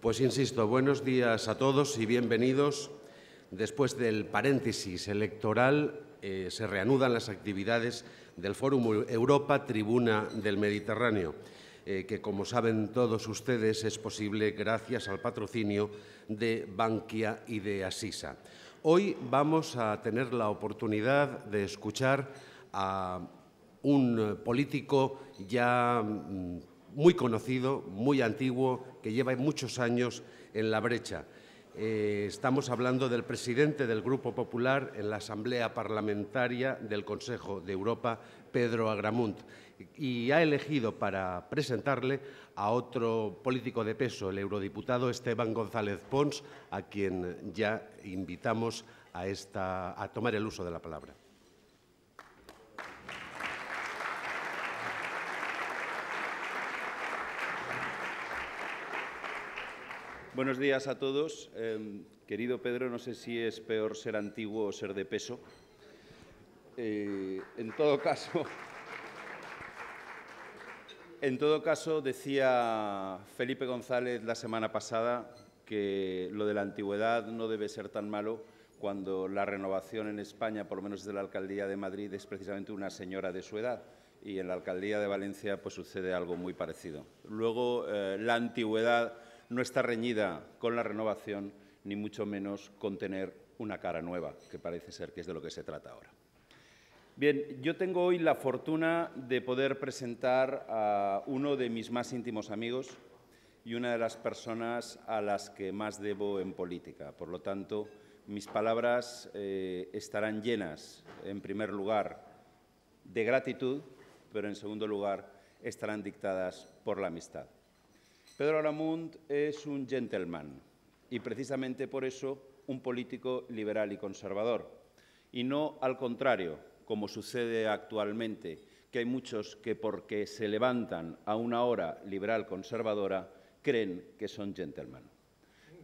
Pues insisto, buenos días a todos y bienvenidos. Después del paréntesis electoral, se reanudan las actividades del Fórum Europa Tribuna del Mediterráneo, que, como saben todos ustedes, es posible gracias al patrocinio de Bankia y de Asisa. Hoy vamos a tener la oportunidad de escuchar a un político ya muy conocido, muy antiguo, que lleva muchos años en la brecha. Estamos hablando del presidente del Grupo Popular en la Asamblea Parlamentaria del Consejo de Europa, Pedro Agramunt, y ha elegido para presentarle a otro político de peso, el eurodiputado Esteban González Pons, a quien ya invitamos a tomar el uso de la palabra. Buenos días a todos. Querido Pedro, no sé si es peor ser antiguo o ser de peso. En todo caso, decía Felipe González la semana pasada que lo de la antigüedad no debe ser tan malo cuando la renovación en España, por lo menos desde la Alcaldía de Madrid, es precisamente una señora de su edad. Y en la Alcaldía de Valencia pues sucede algo muy parecido. Luego, la antigüedad no está reñida con la renovación, ni mucho menos con tener una cara nueva, que parece ser que es de lo que se trata ahora. Bien, yo tengo hoy la fortuna de poder presentar a uno de mis más íntimos amigos y una de las personas a las que más debo en política. Por lo tanto, mis palabras estarán llenas, en primer lugar, de gratitud, pero en segundo lugar, estarán dictadas por la amistad. Pedro Agramunt es un gentleman y, precisamente por eso, un político liberal y conservador. Y no al contrario, como sucede actualmente, que hay muchos que, porque se levantan a una hora liberal-conservadora, creen que son gentleman.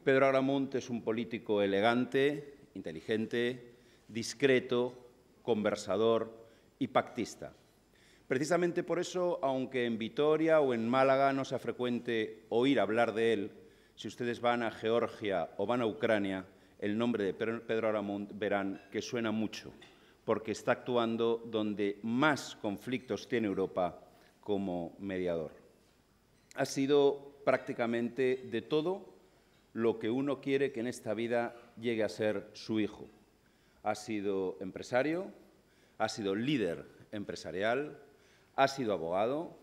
Pedro Agramunt es un político elegante, inteligente, discreto, conversador y pactista. Precisamente por eso, aunque en Vitoria o en Málaga no sea frecuente oír hablar de él, si ustedes van a Georgia o van a Ucrania, el nombre de Pedro Agramunt verán que suena mucho, porque está actuando donde más conflictos tiene Europa como mediador. Ha sido prácticamente de todo lo que uno quiere que en esta vida llegue a ser su hijo. Ha sido empresario, ha sido líder empresarial, ha sido abogado,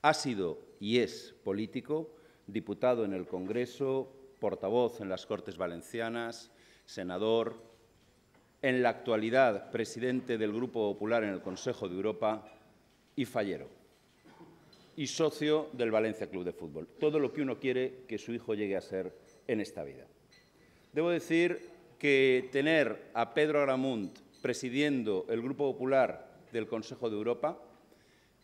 ha sido y es político, diputado en el Congreso, portavoz en las Cortes Valencianas, senador, en la actualidad presidente del Grupo Popular en el Consejo de Europa y fallero, y socio del Valencia Club de Fútbol. Todo lo que uno quiere que su hijo llegue a ser en esta vida. Debo decir que tener a Pedro Agramunt presidiendo el Grupo Popular del Consejo de Europa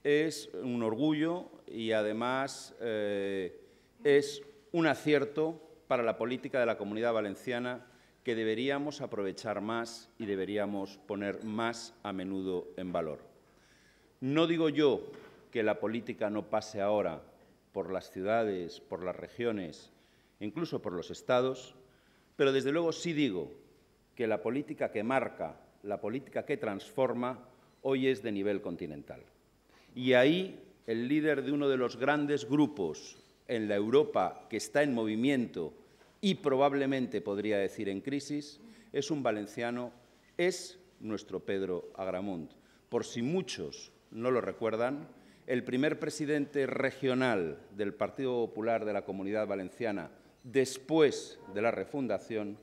es un orgullo y, además, es un acierto para la política de la Comunidad Valenciana que deberíamos aprovechar más y deberíamos poner más a menudo en valor. No digo yo que la política no pase ahora por las ciudades, por las regiones, incluso por los estados, pero desde luego sí digo que la política que marca, la política que transforma, hoy es de nivel continental. Y ahí el líder de uno de los grandes grupos en la Europa que está en movimiento y probablemente, podría decir, en crisis, es un valenciano, es nuestro Pedro Agramunt. Por si muchos no lo recuerdan, el primer presidente regional del Partido Popular de la Comunidad Valenciana después de la refundación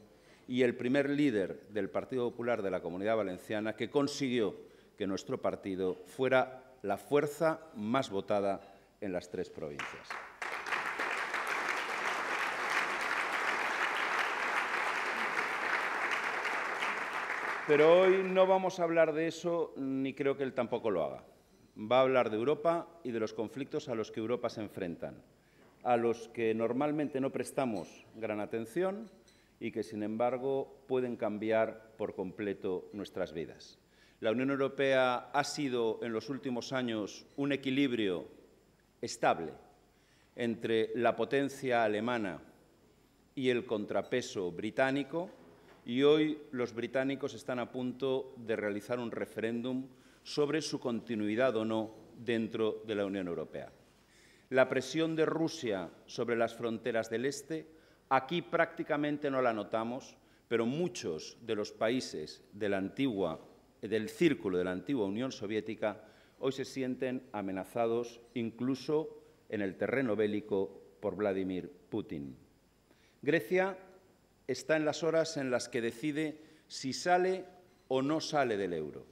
y el primer líder del Partido Popular de la Comunidad Valenciana que consiguió que nuestro partido fuera la fuerza más votada en las 3 provincias. Pero hoy no vamos a hablar de eso, ni creo que él tampoco lo haga. Va a hablar de Europa y de los conflictos a los que Europa se enfrentan, a los que normalmente no prestamos gran atención y que, sin embargo, pueden cambiar por completo nuestras vidas. La Unión Europea ha sido en los últimos años un equilibrio estable entre la potencia alemana y el contrapeso británico, y hoy los británicos están a punto de realizar un referéndum sobre su continuidad o no dentro de la Unión Europea. La presión de Rusia sobre las fronteras del este, aquí prácticamente no la notamos, pero muchos de los países del círculo de la antigua Unión Soviética hoy se sienten amenazados incluso en el terreno bélico por Vladimir Putin. Grecia está en las horas en las que decide si sale o no sale del euro.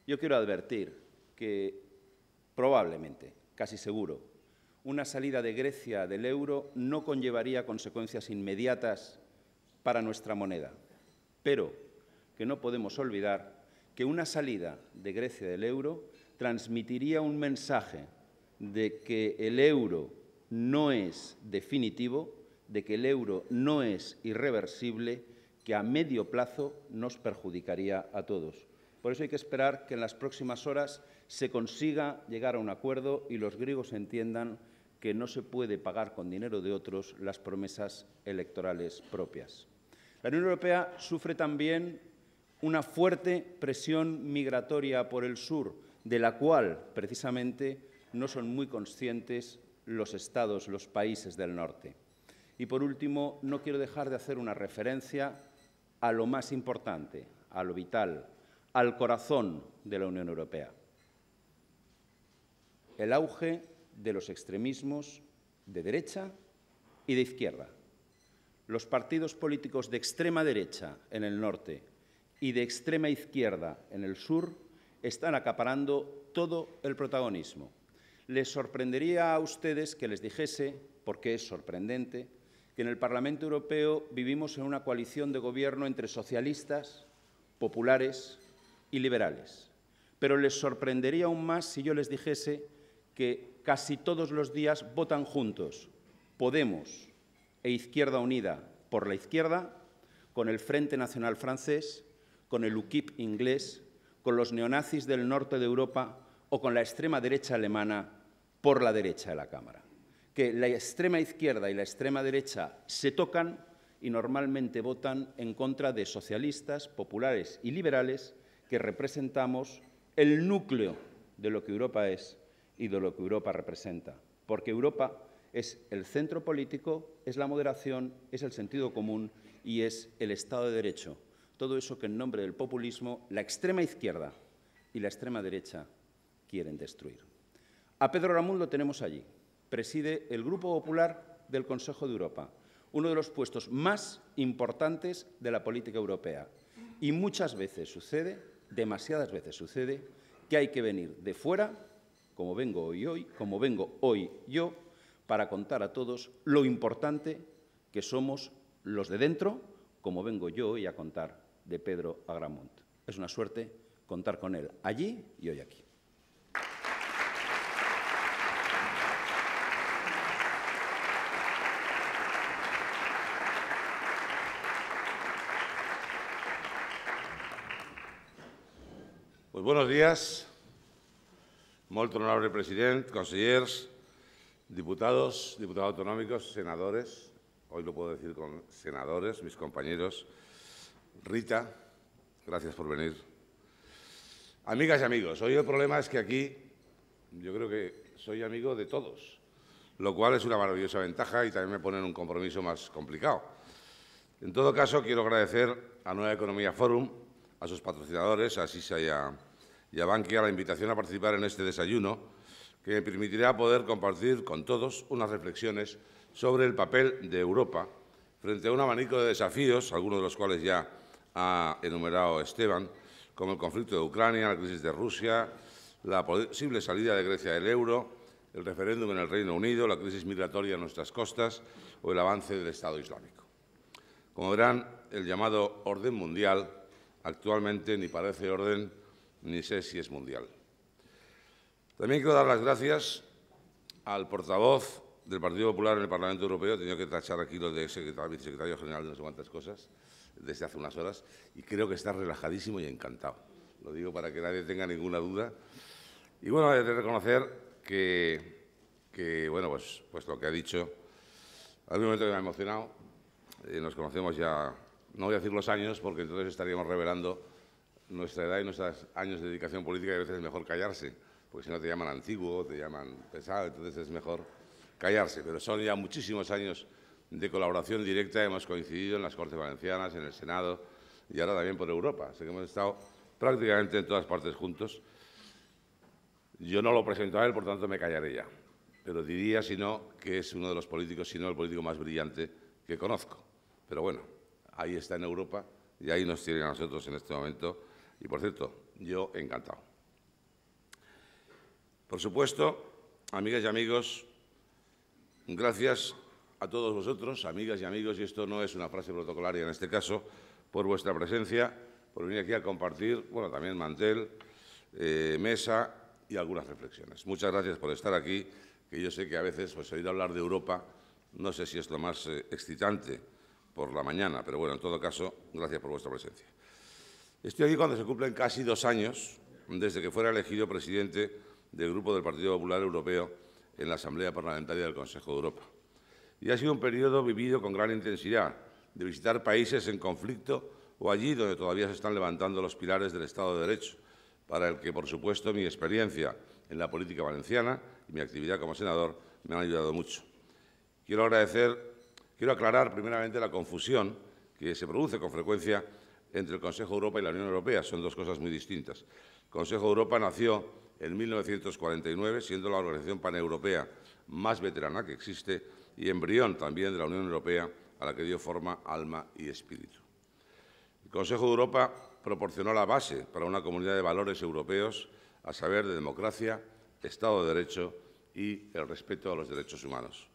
Yo quiero advertir que probablemente, casi seguro, una salida de Grecia del euro no conllevaría consecuencias inmediatas para nuestra moneda, pero que no podemos olvidar que una salida de Grecia del euro transmitiría un mensaje de que el euro no es definitivo, de que el euro no es irreversible, que a medio plazo nos perjudicaría a todos. Por eso hay que esperar que en las próximas horas se consiga llegar a un acuerdo y los griegos entiendan que no se puede pagar con dinero de otros las promesas electorales propias. La Unión Europea sufre también una fuerte presión migratoria por el sur, de la cual, precisamente, no son muy conscientes los estados, los países del norte. Y, por último, no quiero dejar de hacer una referencia a lo más importante, a lo vital, al corazón de la Unión Europea. El auge de los extremismos de derecha y de izquierda. Los partidos políticos de extrema derecha en el norte y de extrema izquierda en el sur están acaparando todo el protagonismo. Les sorprendería a ustedes que les dijese, porque es sorprendente, que en el Parlamento Europeo vivimos en una coalición de gobierno entre socialistas, populares y liberales. Pero les sorprendería aún más si yo les dijese que casi todos los días votan juntos Podemos e Izquierda Unida por la izquierda, con el Frente Nacional francés, con el UKIP inglés, con los neonazis del norte de Europa o con la extrema derecha alemana por la derecha de la Cámara. Que la extrema izquierda y la extrema derecha se tocan y normalmente votan en contra de socialistas, populares y liberales que representamos el núcleo de lo que Europa es y de lo que Europa representa. Porque Europa es el centro político, es la moderación, es el sentido común y es el Estado de Derecho. Todo eso que en nombre del populismo la extrema izquierda y la extrema derecha quieren destruir. A Pedro Agramunt lo tenemos allí. Preside el Grupo Popular del Consejo de Europa, uno de los puestos más importantes de la política europea. Y muchas veces sucede, demasiadas veces sucede, que hay que venir de fuera, como vengo hoy yo, para contar a todos lo importante que somos los de dentro, como vengo yo hoy a contar de Pedro Agramunt. Es una suerte contar con él allí y hoy aquí. Pues buenos días, molt honorable president, consellers, diputados, diputados autonómicos, senadores, hoy lo puedo decir con senadores, mis compañeros. Rita, gracias por venir. Amigas y amigos, hoy el problema es que aquí yo creo que soy amigo de todos, lo cual es una maravillosa ventaja y también me pone en un compromiso más complicado. En todo caso, quiero agradecer a Nueva Economía Forum, a sus patrocinadores, a Sisa y a Bankia, la invitación a participar en este desayuno, que me permitirá poder compartir con todos unas reflexiones sobre el papel de Europa frente a un abanico de desafíos, algunos de los cuales ya ha enumerado Esteban, como el conflicto de Ucrania, la crisis de Rusia, la posible salida de Grecia del euro, el referéndum en el Reino Unido, la crisis migratoria en nuestras costas o el avance del Estado Islámico. Como verán, el llamado orden mundial actualmente ni parece orden ni sé si es mundial. También quiero dar las gracias al portavoz del Partido Popular en el Parlamento Europeo. He tenido que tachar aquí lo de vicesecretario general de no sé cuántas cosas desde hace unas horas y creo que está relajadísimo y encantado. Lo digo para que nadie tenga ninguna duda. Y bueno, he de reconocer que bueno, pues lo que ha dicho, hay un momento que me ha emocionado, nos conocemos ya, no voy a decir los años, porque entonces estaríamos revelando nuestra edad y nuestros años de dedicación política, y a veces es mejor callarse, porque si no te llaman antiguo, te llaman pesado, entonces es mejor callarse. Pero son ya muchísimos años de colaboración directa, hemos coincidido en las Cortes Valencianas, en el Senado y ahora también por Europa. Así que hemos estado prácticamente en todas partes juntos. Yo no lo presento a él, por tanto me callaré ya. Pero diría, si no, que es uno de los políticos, si no el político más brillante que conozco. Pero bueno, ahí está en Europa y ahí nos tienen a nosotros en este momento. Y, por cierto, yo encantado. Por supuesto, amigas y amigos, gracias a todos vosotros, amigas y amigos, y esto no es una frase protocolaria en este caso, por vuestra presencia, por venir aquí a compartir, bueno, también mantel, mesa y algunas reflexiones. Muchas gracias por estar aquí, que yo sé que a veces pues, oír hablar de Europa, no sé si es lo más excitante por la mañana, pero bueno, en todo caso, gracias por vuestra presencia. Estoy aquí cuando se cumplen casi 2 años desde que fuera elegido presidente del Grupo del Partido Popular Europeo en la Asamblea Parlamentaria del Consejo de Europa. Y ha sido un periodo vivido con gran intensidad, de visitar países en conflicto o allí donde todavía se están levantando los pilares del Estado de Derecho, para el que, por supuesto, mi experiencia en la política valenciana y mi actividad como senador me han ayudado mucho. Quiero aclarar primeramente la confusión que se produce con frecuencia entre el Consejo de Europa y la Unión Europea. Son dos cosas muy distintas. El Consejo de Europa nació en 1949, siendo la organización paneuropea más veterana que existe y embrión también de la Unión Europea, a la que dio forma, alma y espíritu. El Consejo de Europa proporcionó la base para una comunidad de valores europeos, a saber, de democracia, Estado de Derecho y el respeto a los derechos humanos.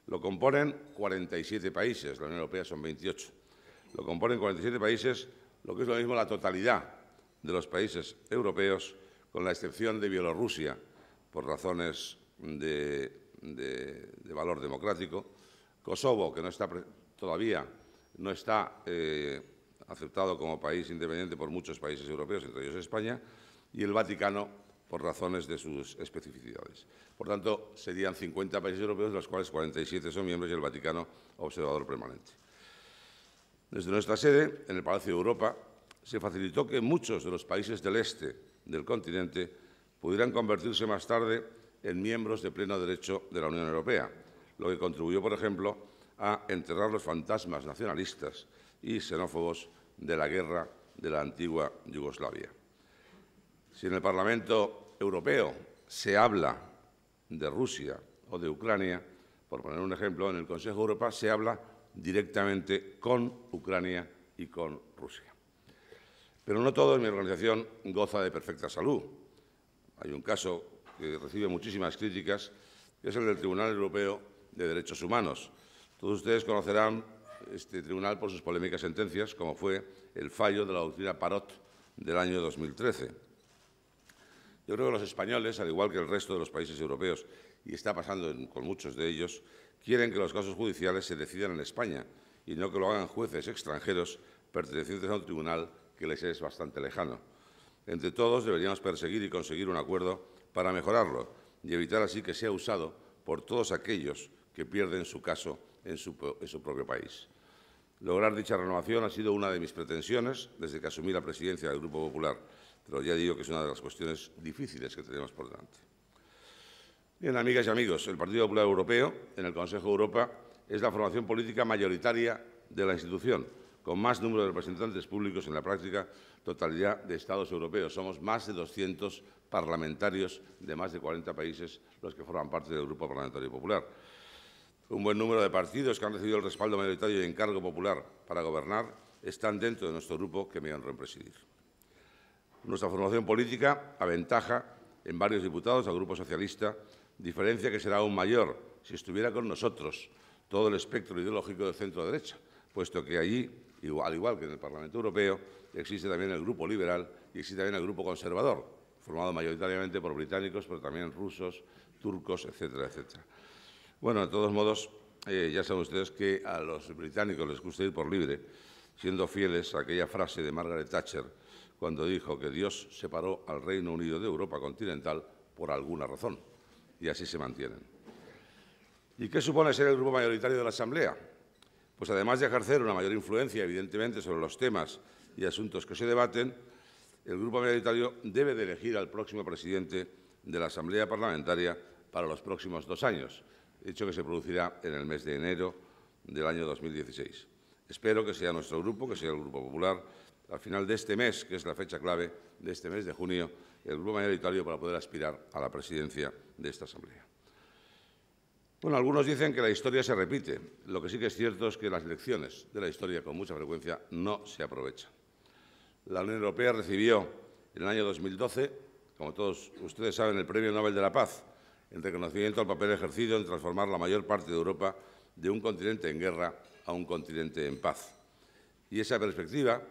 Lo componen 47 países, la Unión Europea son 28. Lo componen 47 países, lo que es lo mismo la totalidad de los países europeos, con la excepción de Bielorrusia, por razones de valor democrático, Kosovo, que todavía no está aceptado como país independiente por muchos países europeos, entre ellos España, y el Vaticano, por razones de sus especificidades. Por tanto, serían 50 países europeos, de los cuales 47 son miembros y el Vaticano observador permanente. Desde nuestra sede, en el Palacio de Europa, se facilitó que muchos de los países del este del continente pudieran convertirse más tarde en miembros de pleno derecho de la Unión Europea, lo que contribuyó, por ejemplo, a enterrar los fantasmas nacionalistas y xenófobos de la guerra de la antigua Yugoslavia. Si en el Parlamento Europeo se habla de Rusia o de Ucrania, por poner un ejemplo, en el Consejo de Europa se habla directamente con Ucrania y con Rusia. Pero no todo en mi organización goza de perfecta salud. Hay un caso que recibe muchísimas críticas, que es el del Tribunal Europeo de Derechos Humanos. Todos ustedes conocerán este tribunal por sus polémicas sentencias, como fue el fallo de la doctrina Parot del año 2013. Yo creo que los españoles, al igual que el resto de los países europeos, y está pasando con muchos de ellos, quieren que los casos judiciales se decidan en España y no que lo hagan jueces extranjeros pertenecientes a un tribunal que les es bastante lejano. Entre todos deberíamos perseguir y conseguir un acuerdo para mejorarlo y evitar así que sea usado por todos aquellos que pierden su caso en su propio país. Lograr dicha renovación ha sido una de mis pretensiones desde que asumí la presidencia del Grupo Popular, pero ya digo que es una de las cuestiones difíciles que tenemos por delante. Bien, amigas y amigos, el Partido Popular Europeo en el Consejo de Europa es la formación política mayoritaria de la institución, con más número de representantes públicos en la práctica totalidad de Estados europeos. Somos más de 200 parlamentarios de más de 40 países los que forman parte del Grupo Parlamentario Popular. Un buen número de partidos que han recibido el respaldo mayoritario y encargo popular para gobernar están dentro de nuestro grupo, que me honro en presidir. Nuestra formación política aventaja en varios diputados al Grupo Socialista, diferencia que será aún mayor si estuviera con nosotros todo el espectro ideológico de centro-derecha, puesto que allí, al igual que en el Parlamento Europeo, existe también el Grupo Liberal y existe también el Grupo Conservador, formado mayoritariamente por británicos, pero también rusos, turcos, etcétera, etcétera. Bueno, de todos modos, ya saben ustedes que a los británicos les gusta ir por libre, siendo fieles a aquella frase de Margaret Thatcher cuando dijo que Dios separó al Reino Unido de Europa continental por alguna razón, y así se mantienen. ¿Y qué supone ser el grupo mayoritario de la Asamblea? pues además de ejercer una mayor influencia, evidentemente, sobre los temas y asuntos que se debaten, el Grupo mayoritario debe de elegir al próximo presidente de la Asamblea Parlamentaria para los próximos 2 años, hecho que se producirá en el mes de enero del año 2016. Espero que sea nuestro grupo, que sea el Grupo Popular, al final de este mes, que es la fecha clave de este mes de junio, el Grupo mayoritario para poder aspirar a la presidencia de esta Asamblea. Bueno, algunos dicen que la historia se repite. Lo que sí que es cierto es que las lecciones de la historia con mucha frecuencia no se aprovechan. La Unión Europea recibió en el año 2012, como todos ustedes saben, el Premio Nobel de la Paz, en reconocimiento al papel ejercido en transformar la mayor parte de Europa de un continente en guerra a un continente en paz. Y esa perspectiva,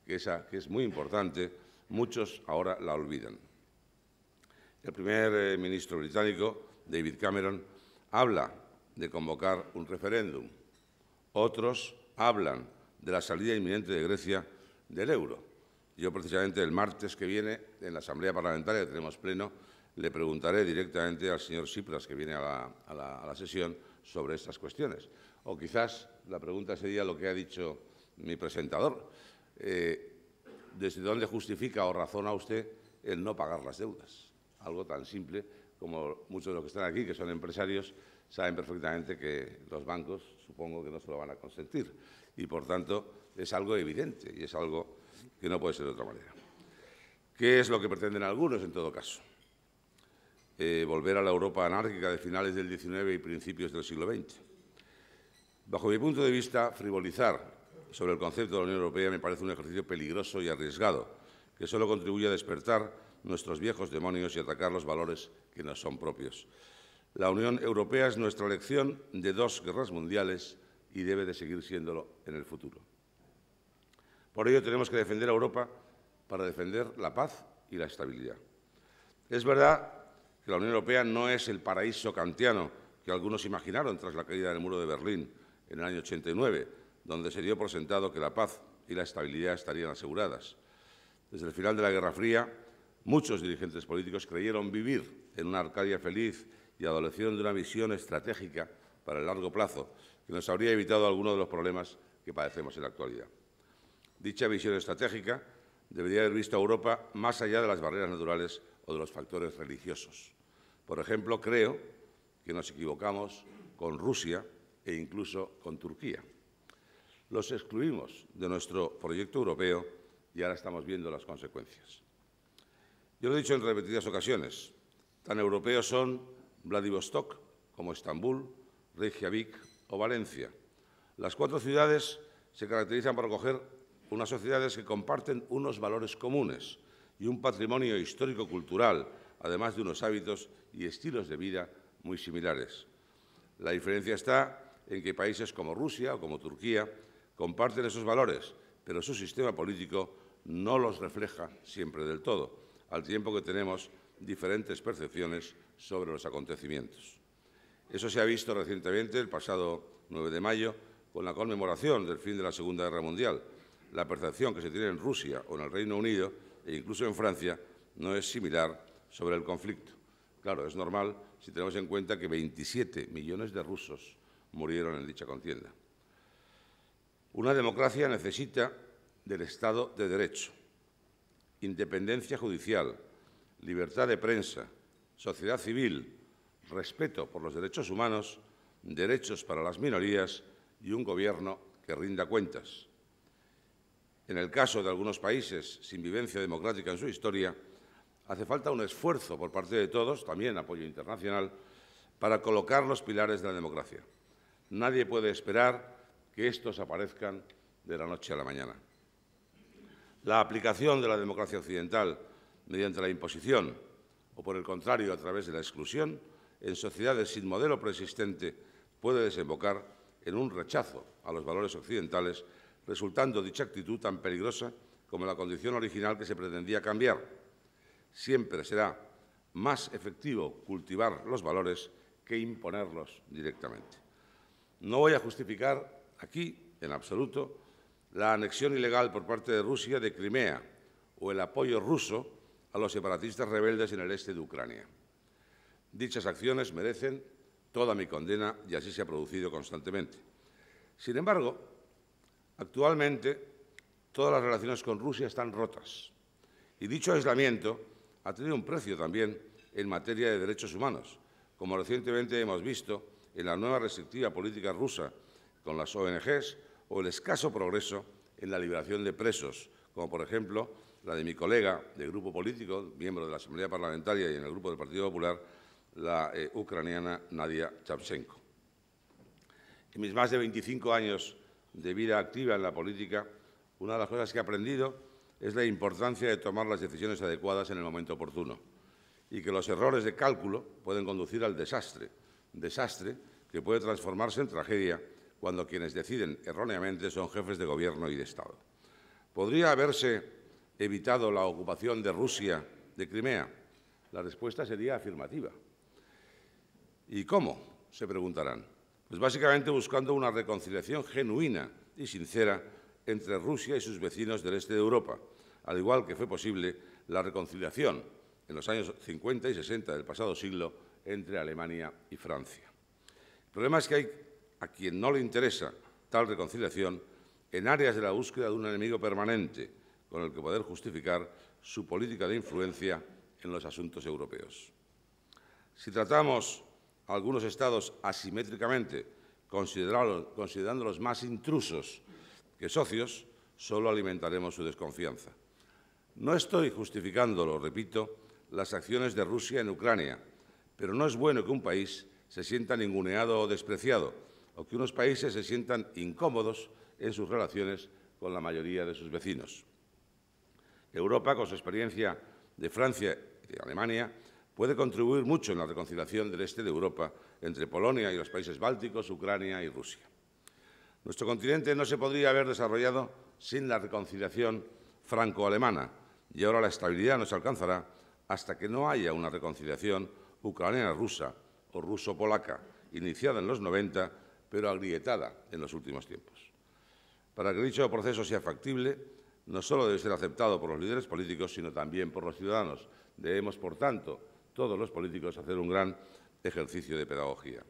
que es muy importante, muchos ahora la olvidan. El primer ministro británico, David Cameron, habla de convocar un referéndum. Otros hablan de la salida inminente de Grecia del euro. Yo, precisamente, el martes que viene, en la Asamblea Parlamentaria, que tenemos pleno, le preguntaré directamente al señor Tsipras, que viene a la sesión, sobre estas cuestiones. O quizás la pregunta sería lo que ha dicho mi presentador. ¿Desde dónde justifica o razona usted el no pagar las deudas? Algo tan simple como muchos de los que están aquí, que son empresarios, saben perfectamente que los bancos, supongo que no se lo van a consentir. Y, por tanto, es algo evidente y es algo que no puede ser de otra manera. ¿Qué es lo que pretenden algunos, en todo caso? Volver a la Europa anárquica de finales del XIX y principios del siglo XX. Bajo mi punto de vista, frivolizar sobre el concepto de la Unión Europea me parece un ejercicio peligroso y arriesgado, que solo contribuye a despertar nuestros viejos demonios y atacar los valores que nos son propios. La Unión Europea es nuestra lección de 2 guerras mundiales y debe de seguir siéndolo en el futuro. Por ello, tenemos que defender a Europa para defender la paz y la estabilidad. Es verdad que la Unión Europea no es el paraíso kantiano que algunos imaginaron tras la caída del muro de Berlín en el año 89, donde se dio por sentado que la paz y la estabilidad estarían aseguradas. Desde el final de la Guerra Fría, muchos dirigentes políticos creyeron vivir en una Arcadia feliz y adolecieron de una visión estratégica para el largo plazo que nos habría evitado algunos de los problemas que padecemos en la actualidad. Dicha visión estratégica debería haber visto a Europa más allá de las barreras naturales o de los factores religiosos. Por ejemplo, creo que nos equivocamos con Rusia e incluso con Turquía. Los excluimos de nuestro proyecto europeo y ahora estamos viendo las consecuencias. Yo lo he dicho en repetidas ocasiones, tan europeos son Vladivostok como Estambul, Reykjavik o Valencia. Las 4 ciudades se caracterizan por acoger unas sociedades que comparten unos valores comunes y un patrimonio histórico-cultural, además de unos hábitos y estilos de vida muy similares. La diferencia está en que países como Rusia o como Turquía comparten esos valores, pero su sistema político no los refleja siempre del todo, al tiempo que tenemos diferentes percepciones sobre los acontecimientos. Eso se ha visto recientemente, el pasado 9 de mayo, con la conmemoración del fin de la Segunda Guerra Mundial. La percepción que se tiene en Rusia o en el Reino Unido e incluso en Francia no es similar sobre el conflicto. Claro, es normal si tenemos en cuenta que 27 millones de rusos murieron en dicha contienda. Una democracia necesita del Estado de Derecho, independencia judicial, libertad de prensa, sociedad civil, respeto por los derechos humanos, derechos para las minorías y un gobierno que rinda cuentas. En el caso de algunos países sin vivencia democrática en su historia, hace falta un esfuerzo por parte de todos, también apoyo internacional, para colocar los pilares de la democracia. Nadie puede esperar que estos aparezcan de la noche a la mañana. La aplicación de la democracia occidental mediante la imposición o, por el contrario, a través de la exclusión, en sociedades sin modelo preexistente puede desembocar en un rechazo a los valores occidentales, resultando dicha actitud tan peligrosa como la condición original que se pretendía cambiar. Siempre será más efectivo cultivar los valores que imponerlos directamente. No voy a justificar aquí, en absoluto, la anexión ilegal por parte de Rusia de Crimea o el apoyo ruso a los separatistas rebeldes en el este de Ucrania. Dichas acciones merecen toda mi condena y así se ha producido constantemente. Sin embargo, actualmente todas las relaciones con Rusia están rotas y dicho aislamiento ha tenido un precio también en materia de derechos humanos, como recientemente hemos visto en la nueva restrictiva política rusa con las ONGs o el escaso progreso en la liberación de presos, como por ejemplo la de mi colega de grupo político, miembro de la Asamblea Parlamentaria y en el Grupo del Partido Popular, la ucraniana Nadia Savchenko. En mis más de 25 años de vida activa en la política, una de las cosas que he aprendido es la importancia de tomar las decisiones adecuadas en el momento oportuno y que los errores de cálculo pueden conducir al desastre que puede transformarse en tragedia cuando quienes deciden erróneamente son jefes de gobierno y de Estado. ¿Podría haberse evitado la ocupación de Rusia de Crimea? La respuesta sería afirmativa. ¿Y cómo?, se preguntarán. Pues básicamente buscando una reconciliación genuina y sincera entre Rusia y sus vecinos del este de Europa, al igual que fue posible la reconciliación en los años 50 y 60 del pasado siglo entre Alemania y Francia. El problema es que hay a quien no le interesa tal reconciliación en áreas de la búsqueda de un enemigo permanente con el que poder justificar su política de influencia en los asuntos europeos. Si tratamos a algunos Estados asimétricamente, considerándolos más intrusos que socios, solo alimentaremos su desconfianza. No estoy justificando, lo repito, las acciones de Rusia en Ucrania, pero no es bueno que un país se sienta ninguneado o despreciado, o que unos países se sientan incómodos en sus relaciones con la mayoría de sus vecinos. Europa, con su experiencia de Francia y de Alemania, puede contribuir mucho en la reconciliación del este de Europa entre Polonia y los países bálticos, Ucrania y Rusia. Nuestro continente no se podría haber desarrollado sin la reconciliación franco-alemana y ahora la estabilidad no se alcanzará hasta que no haya una reconciliación ucraniana-rusa o ruso-polaca, iniciada en los 90, pero agrietada en los últimos tiempos. Para que dicho proceso sea factible, no solo debe ser aceptado por los líderes políticos, sino también por los ciudadanos. Debemos, por tanto, todos los políticos hacer un gran ejercicio de pedagogía.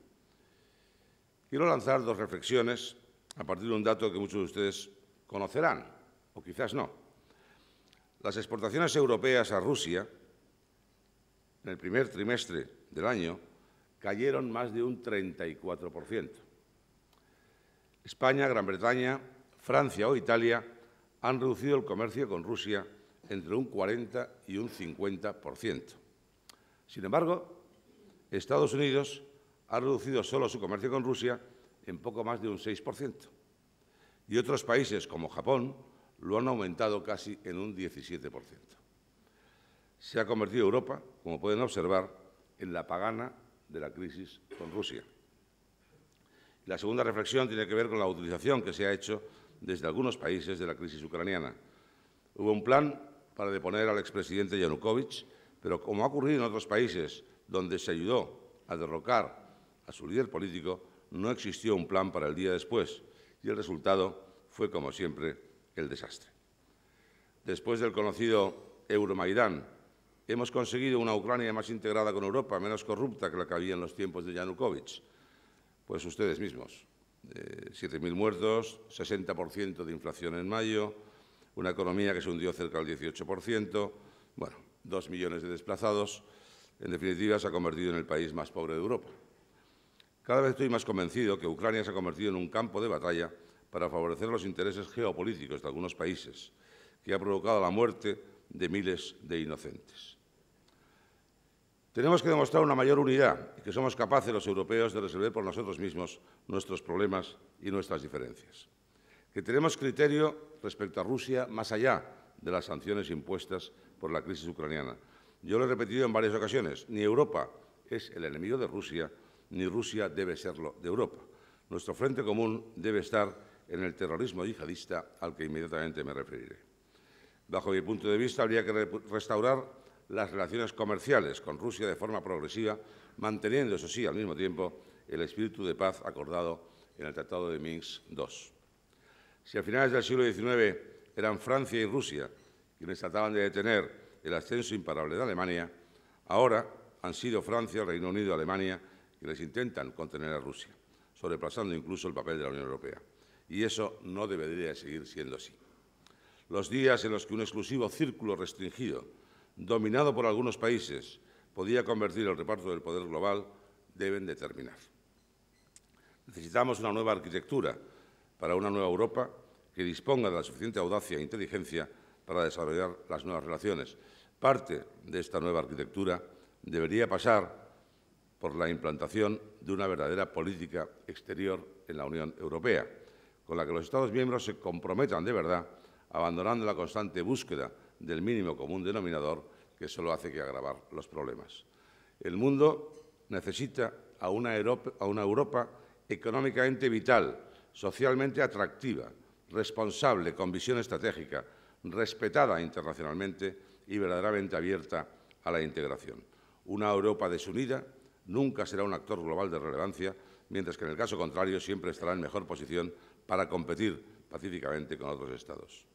Quiero lanzar dos reflexiones a partir de un dato que muchos de ustedes conocerán, o quizás no. Las exportaciones europeas a Rusia, en el primer trimestre del año, cayeron más de un 34%. España, Gran Bretaña, Francia o Italia han reducido el comercio con Rusia entre un 40 y un 50%. Sin embargo, Estados Unidos ha reducido solo su comercio con Rusia en poco más de un 6%. Y otros países, como Japón, lo han aumentado casi en un 17%. Se ha convertido Europa, como pueden observar, en la pagana de la crisis con Rusia. La segunda reflexión tiene que ver con la utilización que se ha hecho desde algunos países de la crisis ucraniana. Hubo un plan para deponer al expresidente Yanukovych, pero como ha ocurrido en otros países donde se ayudó a derrocar a su líder político, no existió un plan para el día después y el resultado fue, como siempre, el desastre. Después del conocido Euromaidán, hemos conseguido una Ucrania más integrada con Europa, menos corrupta que la que había en los tiempos de Yanukovych. Pues ustedes mismos. 7.000 muertos, 60% de inflación en mayo, una economía que se hundió cerca del 18%, bueno, 2 millones de desplazados. En definitiva, se ha convertido en el país más pobre de Europa. Cada vez estoy más convencido que Ucrania se ha convertido en un campo de batalla para favorecer los intereses geopolíticos de algunos países, que ha provocado la muerte de miles de inocentes. Tenemos que demostrar una mayor unidad y que somos capaces los europeos de resolver por nosotros mismos nuestros problemas y nuestras diferencias. Que tenemos criterio respecto a Rusia más allá de las sanciones impuestas por la crisis ucraniana. Yo lo he repetido en varias ocasiones, ni Europa es el enemigo de Rusia, ni Rusia debe serlo de Europa. Nuestro frente común debe estar en el terrorismo yihadista al que inmediatamente me referiré. Bajo mi punto de vista, habría que restaurar las relaciones comerciales con Rusia de forma progresiva, manteniendo, eso sí, al mismo tiempo, el espíritu de paz acordado en el Tratado de Minsk II. Si a finales del siglo XIX eran Francia y Rusia quienes trataban de detener el ascenso imparable de Alemania, ahora han sido Francia, el Reino Unido y Alemania quienes intentan contener a Rusia, sobrepasando incluso el papel de la Unión Europea. y eso no debería seguir siendo así. Los días en los que un exclusivo círculo restringido, dominado por algunos países, podía convertir el reparto del poder global, deben de terminar. Necesitamos una nueva arquitectura para una nueva Europa que disponga de la suficiente audacia e inteligencia para desarrollar las nuevas relaciones. Parte de esta nueva arquitectura debería pasar por la implantación de una verdadera política exterior en la Unión Europea, con la que los Estados miembros se comprometan de verdad, abandonando la constante búsqueda del mínimo común denominador que solo hace que agravar los problemas. El mundo necesita a una Europa económicamente vital, socialmente atractiva, responsable, con visión estratégica, respetada internacionalmente y verdaderamente abierta a la integración. Una Europa desunida nunca será un actor global de relevancia, mientras que en el caso contrario siempre estará en mejor posición para competir pacíficamente con otros Estados.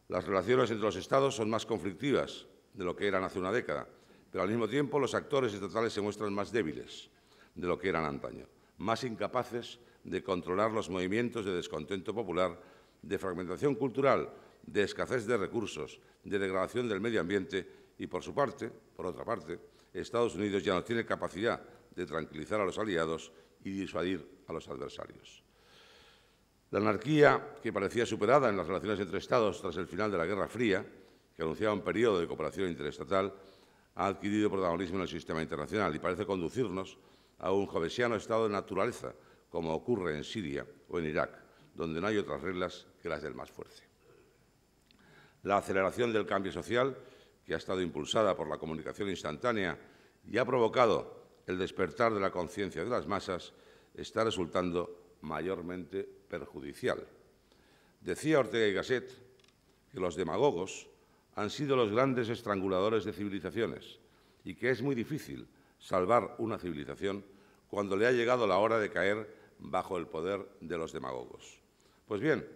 Las relaciones entre los Estados son más conflictivas de lo que eran hace una década, pero al mismo tiempo los actores estatales se muestran más débiles de lo que eran antaño, más incapaces de controlar los movimientos de descontento popular, de fragmentación cultural, de escasez de recursos, de degradación del medio ambiente y, por otra parte, Estados Unidos ya no tiene capacidad de tranquilizar a los aliados y disuadir a los adversarios. La anarquía, que parecía superada en las relaciones entre Estados tras el final de la Guerra Fría, que anunciaba un periodo de cooperación interestatal, ha adquirido protagonismo en el sistema internacional y parece conducirnos a un jovesiano estado de naturaleza, como ocurre en Siria o en Irak, donde no hay otras reglas que las del más fuerte. La aceleración del cambio social, que ha estado impulsada por la comunicación instantánea y ha provocado el despertar de la conciencia de las masas, está resultando mayormente perjudicial. Decía Ortega y Gasset que los demagogos han sido los grandes estranguladores de civilizaciones y que es muy difícil salvar una civilización cuando le ha llegado la hora de caer bajo el poder de los demagogos. Pues bien,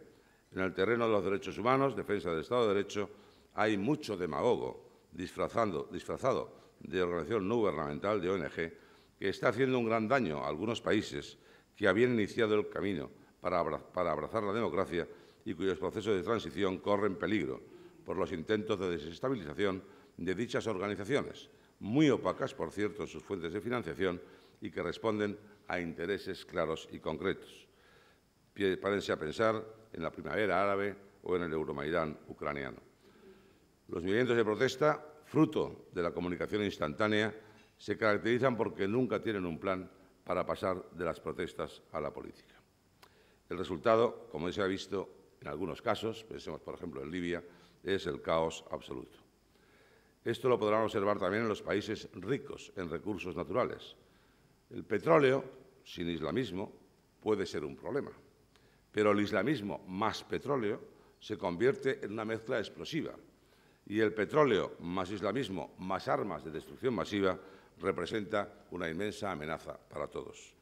en el terreno de los derechos humanos, defensa del Estado de Derecho, hay mucho demagogo disfrazado de organización no gubernamental, de ONG, que está haciendo un gran daño a algunos países que habían iniciado el camino para abrazar la democracia y cuyos procesos de transición corren peligro por los intentos de desestabilización de dichas organizaciones, muy opacas, por cierto, en sus fuentes de financiación y que responden a intereses claros y concretos. Párense a pensar en la primavera árabe o en el Euromaidán ucraniano. Los movimientos de protesta, fruto de la comunicación instantánea, se caracterizan porque nunca tienen un plan para pasar de las protestas a la política. El resultado, como se ha visto en algunos casos, pensemos por ejemplo en Libia, es el caos absoluto. Esto lo podrán observar también en los países ricos en recursos naturales. El petróleo, sin islamismo, puede ser un problema, pero el islamismo más petróleo se convierte en una mezcla explosiva y el petróleo más islamismo más armas de destrucción masiva representa una inmensa amenaza para todos.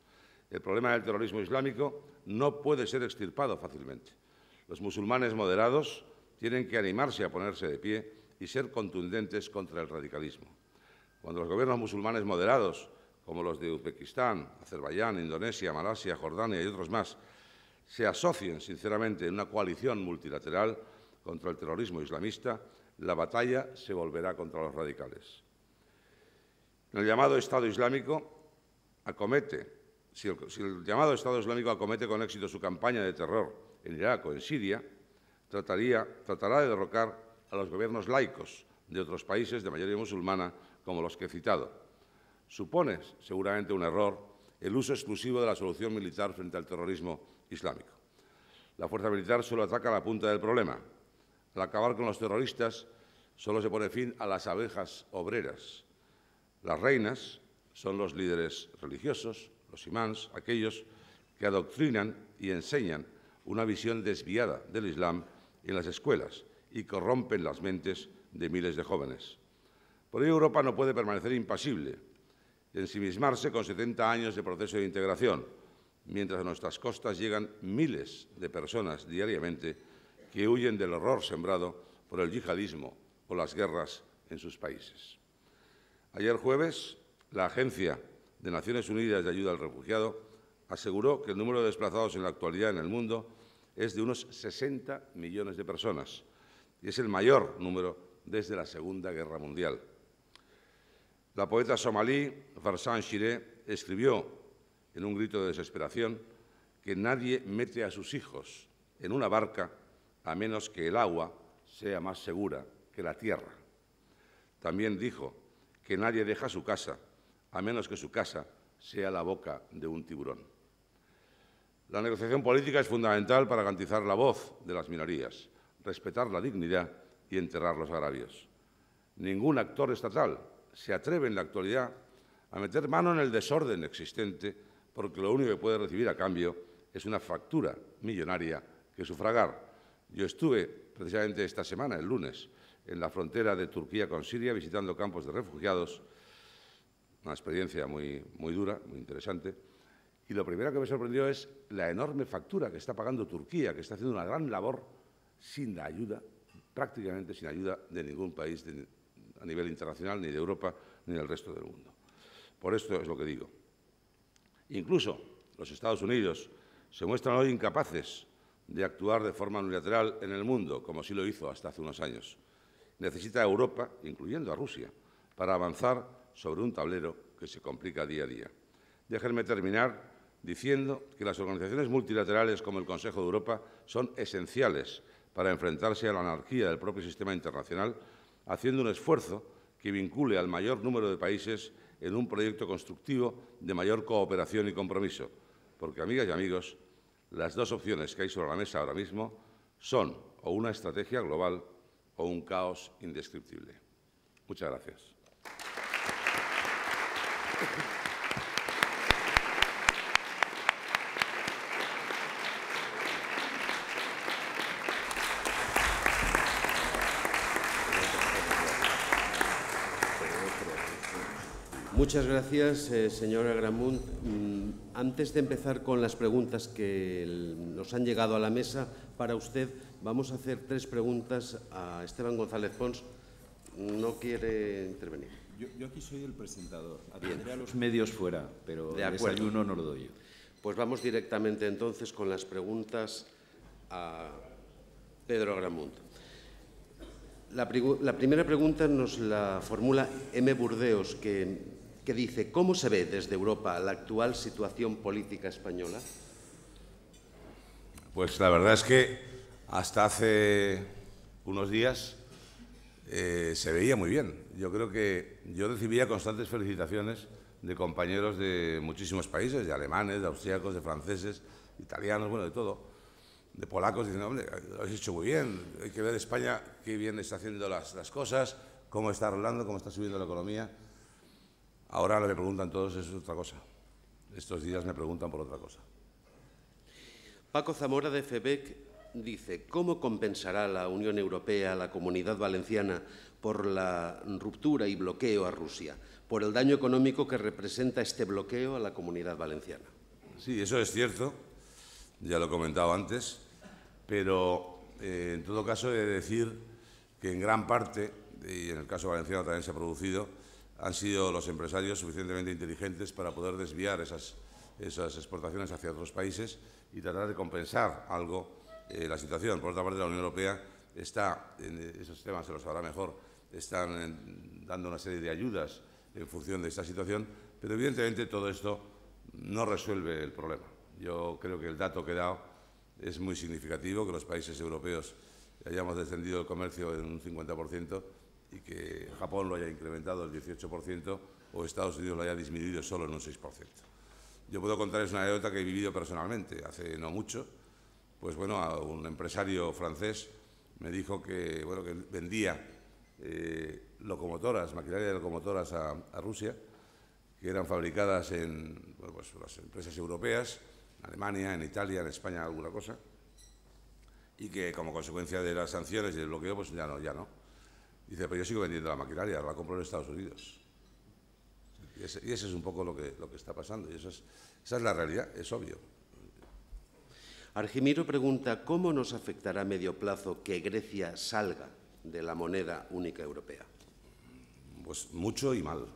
El problema del terrorismo islámico no puede ser extirpado fácilmente. Los musulmanes moderados tienen que animarse a ponerse de pie y ser contundentes contra el radicalismo. Cuando los gobiernos musulmanes moderados, como los de Uzbekistán, Azerbaiyán, Indonesia, Malasia, Jordania y otros más, se asocien sinceramente en una coalición multilateral contra el terrorismo islamista, la batalla se volverá contra los radicales. El llamado Estado Islámico si el llamado Estado Islámico acomete con éxito su campaña de terror en Irak o en Siria, tratará de derrocar a los gobiernos laicos de otros países de mayoría musulmana, como los que he citado. Supone seguramente un error el uso exclusivo de la solución militar frente al terrorismo islámico. La fuerza militar solo ataca la punta del problema. Al acabar con los terroristas, solo se pone fin a las abejas obreras. Las reinas son los líderes religiosos, los imáns, aquellos que adoctrinan y enseñan una visión desviada del Islam en las escuelas y corrompen las mentes de miles de jóvenes. Por ello, Europa no puede permanecer impasible, ensimismarse con 70 años de proceso de integración, mientras a nuestras costas llegan miles de personas diariamente que huyen del horror sembrado por el yihadismo o las guerras en sus países. Ayer jueves, la Agencia de Naciones Unidas de Ayuda al Refugiado aseguró que el número de desplazados en la actualidad en el mundo es de unos 60 millones de personas y es el mayor número desde la Segunda Guerra Mundial. La poeta somalí Farsan Shire escribió en un grito de desesperación que nadie mete a sus hijos en una barca a menos que el agua sea más segura que la tierra. También dijo que nadie deja su casa a menos que su casa sea la boca de un tiburón. La negociación política es fundamental para garantizar la voz de las minorías, respetar la dignidad y enterrar los agravios. Ningún actor estatal se atreve en la actualidad a meter mano en el desorden existente porque lo único que puede recibir a cambio es una factura millonaria que sufragar. Yo estuve precisamente esta semana, el lunes, en la frontera de Turquía con Siria visitando campos de refugiados, una experiencia muy dura, muy interesante, y lo primero que me sorprendió es la enorme factura que está pagando Turquía, que está haciendo una gran labor sin la ayuda, prácticamente sin ayuda de ningún país a nivel internacional, ni de Europa, ni del resto del mundo. Por esto es lo que digo. Incluso los Estados Unidos se muestran hoy incapaces de actuar de forma unilateral en el mundo, como sí lo hizo hasta hace unos años. Necesita a Europa, incluyendo a Rusia, para avanzar sobre un tablero que se complica día a día. Déjenme terminar diciendo que las organizaciones multilaterales como el Consejo de Europa son esenciales para enfrentarse a la anarquía del propio sistema internacional, haciendo un esfuerzo que vincule al mayor número de países en un proyecto constructivo de mayor cooperación y compromiso. Porque, amigas y amigos, las dos opciones que hay sobre la mesa ahora mismo son o una estrategia global o un caos indescriptible. Muchas gracias. Muchas gracias, señora Agramunt. Antes de empezar con las preguntas que nos han llegado a la mesa, para usted vamos a hacer 3 preguntas a Esteban González Pons. ¿No quiere intervenir? Yo aquí soy el presentador. Atenderé a los medios fuera, pero de el desayuno no lo doy yo. Pues vamos directamente entonces con las preguntas a Pedro Agramunt. La primera pregunta nos la formula M. Burdeos, que dice: ¿cómo se ve desde Europa la actual situación política española? Pues la verdad es que hasta hace unos días se veía muy bien. Yo creo que yo recibía constantes felicitaciones de compañeros de muchísimos países, de alemanes, de austríacos, de franceses, italianos, bueno, de todo, de polacos, diciendo: hombre, lo habéis hecho muy bien, hay que ver España qué bien está haciendo las cosas, cómo está arreglando, cómo está subiendo la economía. Ahora lo que me preguntan todos es otra cosa. Estos días me preguntan por otra cosa. Paco Zamora de FEBEC dice: ¿cómo compensará la Unión Europea a la Comunidad Valenciana por la ruptura y bloqueo a Rusia, por el daño económico que representa este bloqueo a la Comunidad Valenciana? Sí, eso es cierto, ya lo he comentado antes, pero en todo caso he de decir que en gran parte, y en el caso valenciano también se ha producido, han sido los empresarios suficientemente inteligentes para poder desviar esas exportaciones hacia otros países y tratar de compensar algo la situación. Por otra parte, la Unión Europea está, en esos temas se lo sabrá mejor, están dando una serie de ayudas en función de esta situación, pero evidentemente todo esto no resuelve el problema. Yo creo que el dato que he dado es muy significativo, que los países europeos hayamos descendido el comercio en un 50%, y que Japón lo haya incrementado el 18% o Estados Unidos lo haya disminuido solo en un 6%. Yo puedo contarles una anécdota que he vivido personalmente hace no mucho. Pues bueno, a un empresario francés me dijo que, bueno, que vendía locomotoras, maquinaria de locomotoras a Rusia, que eran fabricadas en pues las empresas europeas, en Alemania, en Italia, en España, alguna cosa, y que como consecuencia de las sanciones y del bloqueo, pues ya no. Dice: pero yo sigo vendiendo la maquinaria, ahora la compro en Estados Unidos. Y ese es un poco lo que está pasando, y esa es la realidad, es obvio. Argimiro pregunta: ¿cómo nos afectará a medio plazo que Grecia salga de la moneda única europea? Pues mucho y mal,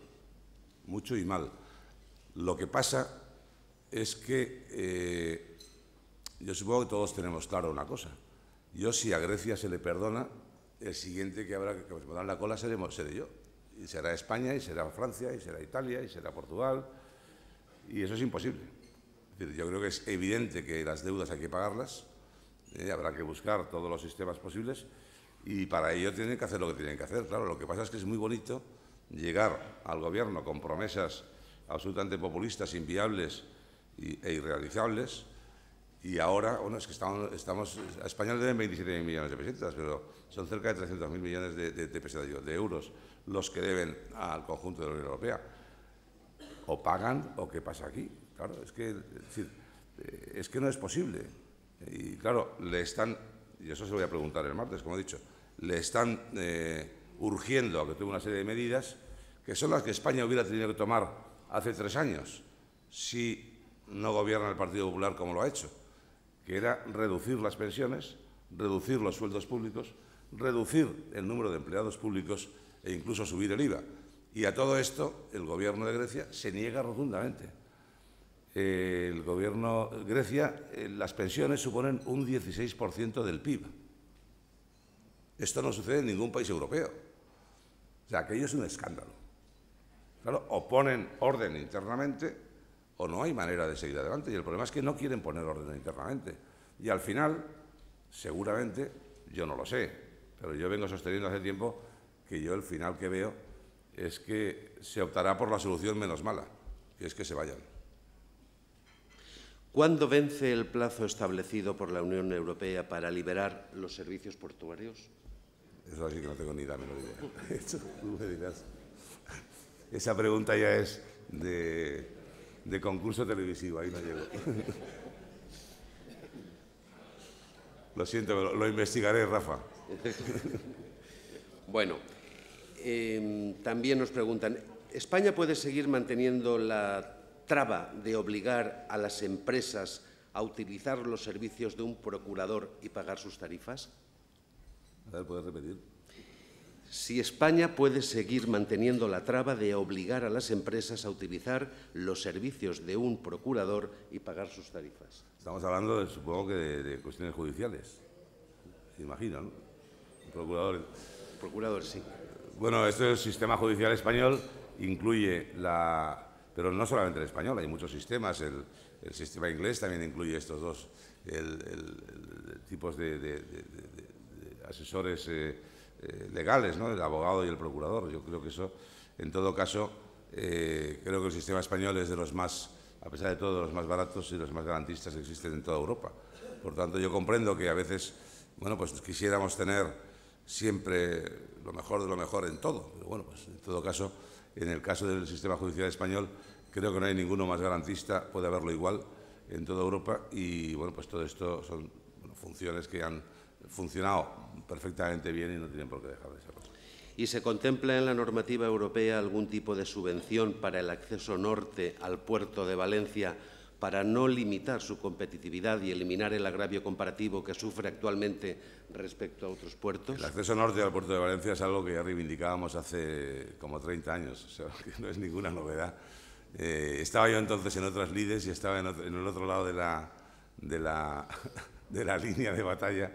mucho y mal. Lo que pasa es que yo supongo que todos tenemos claro una cosa. Yo, si a Grecia se le perdona, el siguiente que habrá que poner la cola seré yo. Y será España, y será Francia, y será Italia, y será Portugal. Y eso es imposible. Es decir, yo creo que es evidente que las deudas hay que pagarlas, habrá que buscar todos los sistemas posibles, y para ello tienen que hacer lo que tienen que hacer. Claro, lo que pasa es que es muy bonito llegar al gobierno con promesas absolutamente populistas, inviables e irrealizables, y ahora, bueno, es que estamos a España le deben 27.000 millones de pesetas, pero son cerca de 300.000 millones de euros los que deben al conjunto de la Unión Europea. O pagan o qué pasa aquí. Claro, es que no es posible. Y claro, le están, y eso se lo voy a preguntar el martes, como he dicho, le están urgiendo a que tome una serie de medidas que son las que España hubiera tenido que tomar hace 3 años, si no gobierna el Partido Popular como lo ha hecho, que era reducir las pensiones, reducir los sueldos públicos, reducir el número de empleados públicos e incluso subir el IVA. Y a todo esto, el Gobierno de Grecia se niega rotundamente. El Gobierno de Grecia, las pensiones suponen un 16% del PIB. Esto no sucede en ningún país europeo. O sea, aquello es un escándalo. Claro, o ponen orden internamente o no hay manera de seguir adelante. Y el problema es que no quieren poner orden internamente. Y al final, seguramente, yo no lo sé, pero yo vengo sosteniendo hace tiempo que yo el final que veo es que se optará por la solución menos mala, que es que se vayan. ¿Cuándo vence el plazo establecido por la Unión Europea para liberar los servicios portuarios? Eso sí que no tengo ni la menor idea. Eso, tú me dirás. Esa pregunta ya es de concurso televisivo, ahí no llego. Lo siento, lo investigaré, Rafa. Bueno, también nos preguntan, ¿España puede seguir manteniendo la traba de obligar a las empresas a utilizar los servicios de un procurador y pagar sus tarifas? A ver, ¿puedes repetir? Si España puede seguir manteniendo la traba de obligar a las empresas a utilizar los servicios de un procurador y pagar sus tarifas. Estamos hablando, supongo que de cuestiones judiciales. Se imagina, ¿no? Procurador. Procurador, sí. Bueno, este sistema judicial español incluye pero no solamente el español, hay muchos sistemas. El sistema inglés también incluye estos dos tipos de asesores legales, ¿no? El abogado y el procurador. Yo creo que eso, en todo caso, creo que el sistema español es de los más, a pesar de todo, de los más baratos y los más garantistas que existen en toda Europa. Por tanto, yo comprendo que a veces, bueno, pues quisiéramos tener siempre lo mejor de lo mejor en todo. Pero bueno, pues en todo caso, en el caso del sistema judicial español, creo que no hay ninguno más garantista, puede haberlo igual en toda Europa. Y bueno, pues todo esto son funciones que han funcionado perfectamente bien y no tienen por qué dejar de serlo. ¿Y se contempla en la normativa europea algún tipo de subvención para el acceso norte al puerto de Valencia para no limitar su competitividad y eliminar el agravio comparativo que sufre actualmente respecto a otros puertos? El acceso norte al puerto de Valencia es algo que ya reivindicábamos hace como 30 años, o sea, que no es ninguna novedad. Estaba yo entonces en otras lides y estaba en el otro lado de la línea de batalla,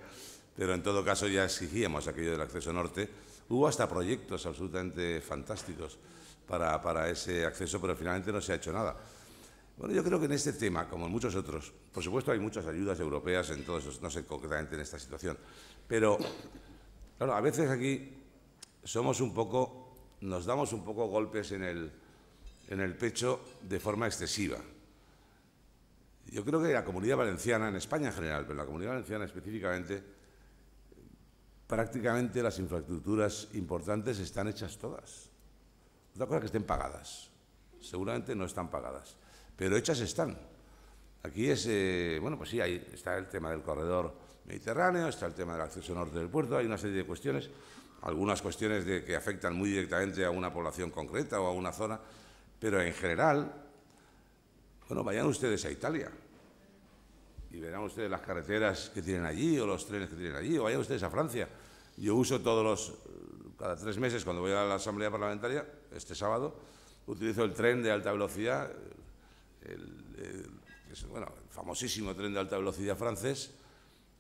pero en todo caso ya exigíamos aquello del acceso norte. Hubo hasta proyectos absolutamente fantásticos para ese acceso, pero finalmente no se ha hecho nada. Bueno, yo creo que en este tema, como en muchos otros, por supuesto hay muchas ayudas europeas en todos esos, no sé concretamente en esta situación, pero claro, a veces aquí nos damos un poco golpes en el pecho de forma excesiva. Yo creo que la Comunidad Valenciana, en España en general, pero en la Comunidad Valenciana específicamente, prácticamente las infraestructuras importantes están hechas todas. Otra cosa es que estén pagadas. Seguramente no están pagadas, pero hechas están. Aquí bueno, pues sí, ahí está el tema del corredor mediterráneo, está el tema del acceso norte del puerto, hay una serie de cuestiones, algunas cuestiones que afectan muy directamente a una población concreta o a una zona, pero en general, bueno, vayan ustedes a Italia y verán ustedes las carreteras que tienen allí o los trenes que tienen allí, o vayan ustedes a Francia. Yo uso cada 3 meses, cuando voy a la Asamblea Parlamentaria, este sábado, utilizo el tren de alta velocidad, que es bueno, el famosísimo tren de alta velocidad francés,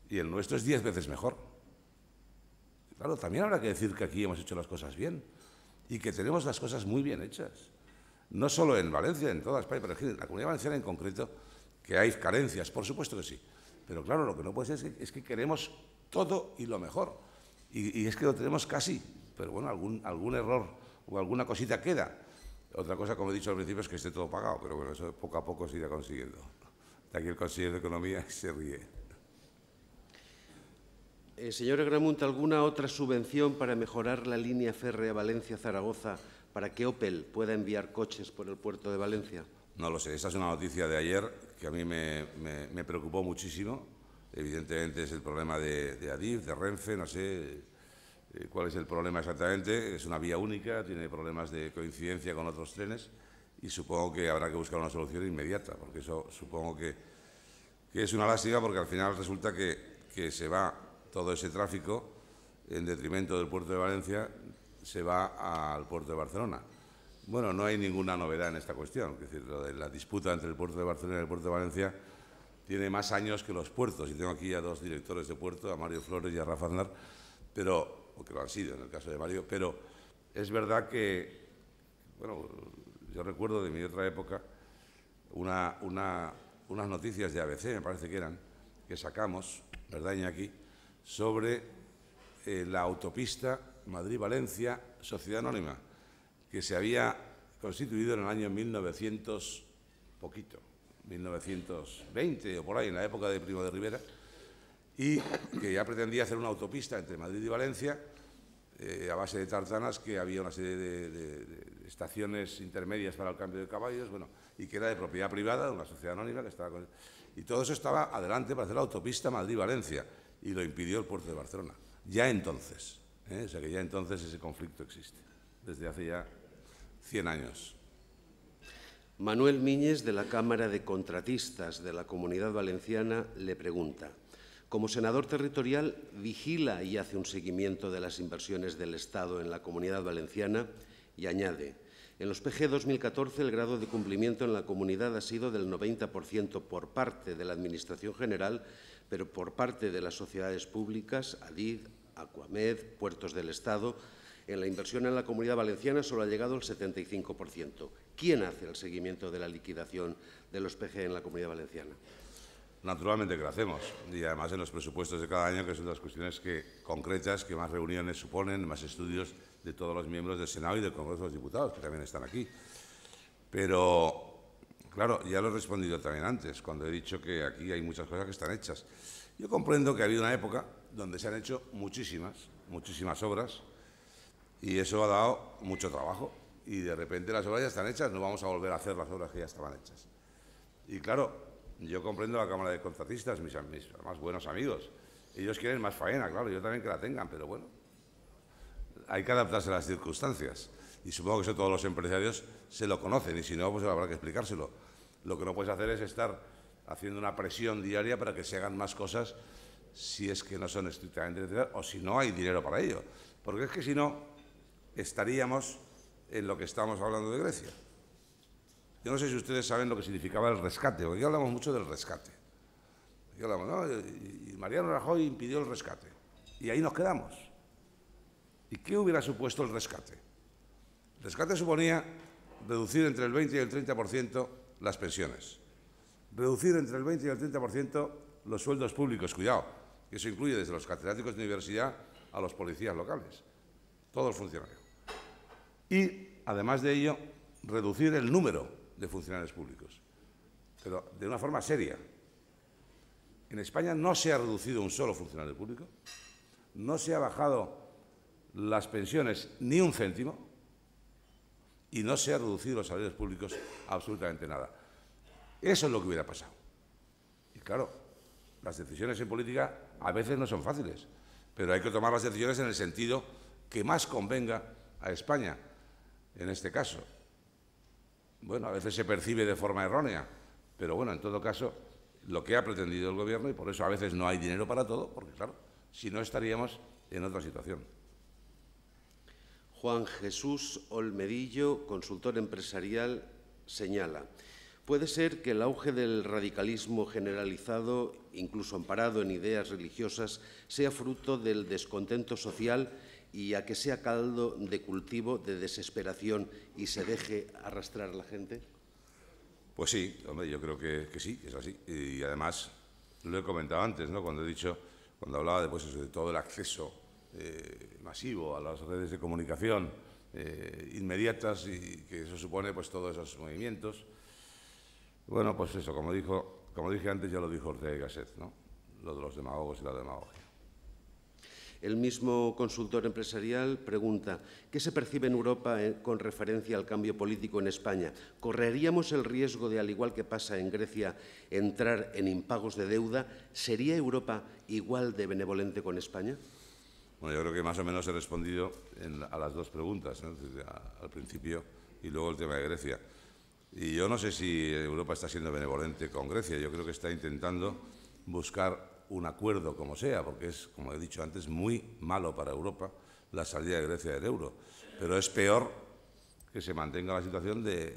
y el nuestro es 10 veces mejor. Claro, también habrá que decir que aquí hemos hecho las cosas bien y que tenemos las cosas muy bien hechas. No solo en Valencia, en toda España, pero en la Comunidad Valenciana en concreto, que hay carencias, por supuesto que sí. Pero claro, lo que no puede ser es que queremos todo y lo mejor. Y es que lo tenemos casi, pero bueno, algún error o alguna cosita queda. Otra cosa, como he dicho al principio, es que esté todo pagado, pero bueno, eso poco a poco se irá consiguiendo. De aquí el consejero de Economía se ríe. Señor Agramunt, ¿alguna otra subvención para mejorar la línea férrea Valencia-Zaragoza para que Opel pueda enviar coches por el puerto de Valencia? No lo sé, esta es una noticia de ayer que a mí me preocupó muchísimo. Evidentemente es el problema de Adif, de Renfe, no sé cuál es el problema exactamente. Es una vía única, tiene problemas de coincidencia con otros trenes y supongo que habrá que buscar una solución inmediata, porque eso supongo que es una lástima, porque al final resulta que se va todo ese tráfico en detrimento del puerto de Valencia, se va al puerto de Barcelona. Bueno, no hay ninguna novedad en esta cuestión. Es decir, lo de la disputa entre el puerto de Barcelona y el puerto de Valencia tiene más años que los puertos. Y tengo aquí a dos directores de puerto, a Mario Flores y a Rafa Aznar, o que lo han sido en el caso de Mario, pero es verdad que, bueno, yo recuerdo de mi otra época unas noticias de ABC, me parece que eran, que sacamos, ¿verdad, Iñaki?, sobre la autopista Madrid-Valencia Sociedad Anónima, que se había constituido en el año 1920 o por ahí, en la época de Primo de Rivera, y que ya pretendía hacer una autopista entre Madrid y Valencia a base de tartanas, que había una serie de estaciones intermedias para el cambio de caballos, bueno, y que era de propiedad privada, de una sociedad anónima que estaba con... Y todo eso estaba adelante para hacer la autopista Madrid-Valencia, y lo impidió el puerto de Barcelona. Ya entonces, o sea que ya entonces ese conflicto existe, desde hace ya 100 años. Manuel Miñes, de la Cámara de Contratistas de la Comunidad Valenciana, le pregunta: como senador territorial, ¿vigila y hace un seguimiento de las inversiones del Estado en la Comunidad Valenciana? Y añade: en los PG 2014 el grado de cumplimiento en la comunidad ha sido del 90% por parte de la Administración General, pero por parte de las sociedades públicas, Adif, Aquamed, Puertos del Estado, en la inversión en la Comunidad Valenciana solo ha llegado al 75%. ¿Quién hace el seguimiento de la liquidación de los PG en la Comunidad Valenciana? Naturalmente que lo hacemos, y además en los presupuestos de cada año, que son las cuestiones concretas que más reuniones suponen, más estudios de todos los miembros del Senado y del Congreso de los Diputados, que también están aquí. Pero, claro, ya lo he respondido también antes, cuando he dicho que aquí hay muchas cosas que están hechas. Yo comprendo que ha habido una época donde se han hecho muchísimas obras, y eso ha dado mucho trabajo, y de repente las obras ya están hechas, no vamos a volver a hacer las obras que ya estaban hechas. Y claro, yo comprendo la Cámara de Contratistas, mis más buenos amigos. Ellos quieren más faena, claro, yo también que la tengan, pero bueno, hay que adaptarse a las circunstancias. Y supongo que eso todos los empresarios se lo conocen, y si no, pues habrá que explicárselo. Lo que no puedes hacer es estar haciendo una presión diaria para que se hagan más cosas si es que no son estrictamente necesarias o si no hay dinero para ello. Porque es que si no, estaríamos en lo que estamos hablando de Grecia. Yo no sé si ustedes saben lo que significaba el rescate, porque aquí hablamos mucho del rescate. Aquí hablamos, ¿no? Y Mariano Rajoy impidió el rescate. Y ahí nos quedamos. ¿Y qué hubiera supuesto el rescate? El rescate suponía reducir entre el 20 y el 30% las pensiones. Reducir entre el 20 y el 30% los sueldos públicos. Cuidado, que eso incluye desde los catedráticos de universidad a los policías locales. Todos los funcionarios. Y, además de ello, reducir el número de funcionarios públicos, pero de una forma seria. En España no se ha reducido un solo funcionario público, no se ha bajado las pensiones ni un céntimo y no se ha reducido los salarios públicos absolutamente nada. Eso es lo que hubiera pasado. Y claro, las decisiones en política a veces no son fáciles, pero hay que tomar las decisiones en el sentido que más convenga a España, en este caso. Bueno, a veces se percibe de forma errónea, pero bueno, en todo caso, lo que ha pretendido el Gobierno, y por eso a veces no hay dinero para todo, porque claro, si no estaríamos en otra situación. Juan Jesús Olmedillo, consultor empresarial, señala: ¿Puede ser que el auge del radicalismo generalizado, incluso amparado en ideas religiosas, sea fruto del descontento social y a que sea caldo de cultivo de desesperación y se deje arrastrar a la gente? Pues sí, hombre, yo creo que sí, que es así. Y además, lo he comentado antes, ¿no? Cuando hablaba de, pues eso, de todo el acceso masivo a las redes de comunicación inmediatas y que eso supone pues todos esos movimientos. Bueno, pues eso, como dije antes, ya lo dijo Ortega y Gasset, ¿no? Lo de los demagogos y la demagogia. El mismo consultor empresarial pregunta, ¿qué se percibe en Europa con referencia al cambio político en España? ¿Correríamos el riesgo de, al igual que pasa en Grecia, entrar en impagos de deuda? ¿Sería Europa igual de benevolente con España? Bueno, yo creo que más o menos he respondido a las dos preguntas, ¿no? Al principio y luego el tema de Grecia. Y yo no sé si Europa está siendo benevolente con Grecia. Yo creo que está intentando buscar un acuerdo como sea, porque es, como he dicho antes, muy malo para Europa la salida de Grecia del euro. Pero es peor que se mantenga la situación de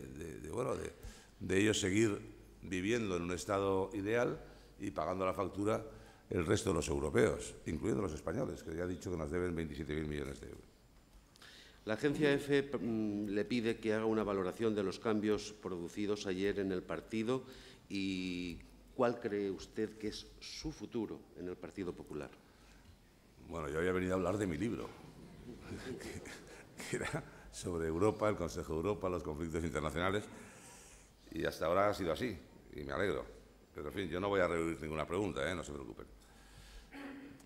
ellos seguir viviendo en un estado ideal y pagando la factura el resto de los europeos, incluyendo los españoles, que ya he dicho que nos deben 27.000 millones de euros. La agencia EFE le pide que haga una valoración de los cambios producidos ayer en el partido y ¿cuál cree usted que es su futuro en el Partido Popular? Bueno, yo había venido a hablar de mi libro, que era sobre Europa, el Consejo de Europa, los conflictos internacionales, y hasta ahora ha sido así, y me alegro. Pero, en fin, yo no voy a rehuir ninguna pregunta, no se preocupen.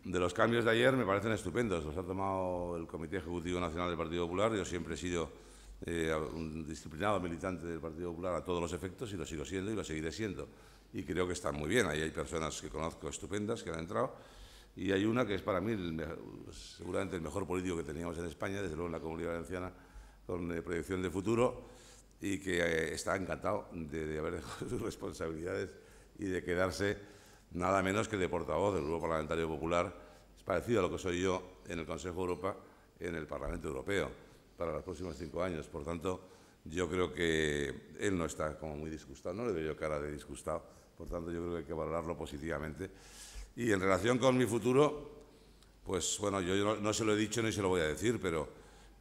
De los cambios de ayer me parecen estupendos. Los ha tomado el Comité Ejecutivo Nacional del Partido Popular. Yo siempre he sido un disciplinado militante del Partido Popular a todos los efectos y lo sigo siendo y lo seguiré siendo. Y creo que están muy bien. Ahí hay personas que conozco estupendas que han entrado y hay una que es para mí seguramente el mejor político que teníamos en España, desde luego en la Comunidad Valenciana, con proyección de futuro y que está encantado de haber dejado sus responsabilidades y de quedarse nada menos que de portavoz del Grupo Parlamentario Popular, es parecido a lo que soy yo en el Consejo de Europa, en el Parlamento Europeo, para los próximos 5 años. Por tanto, yo creo que él no está como muy disgustado, no le doy yo cara de disgustado, por tanto, yo creo que hay que valorarlo positivamente. Y en relación con mi futuro, pues bueno, yo no se lo he dicho ni se lo voy a decir, pero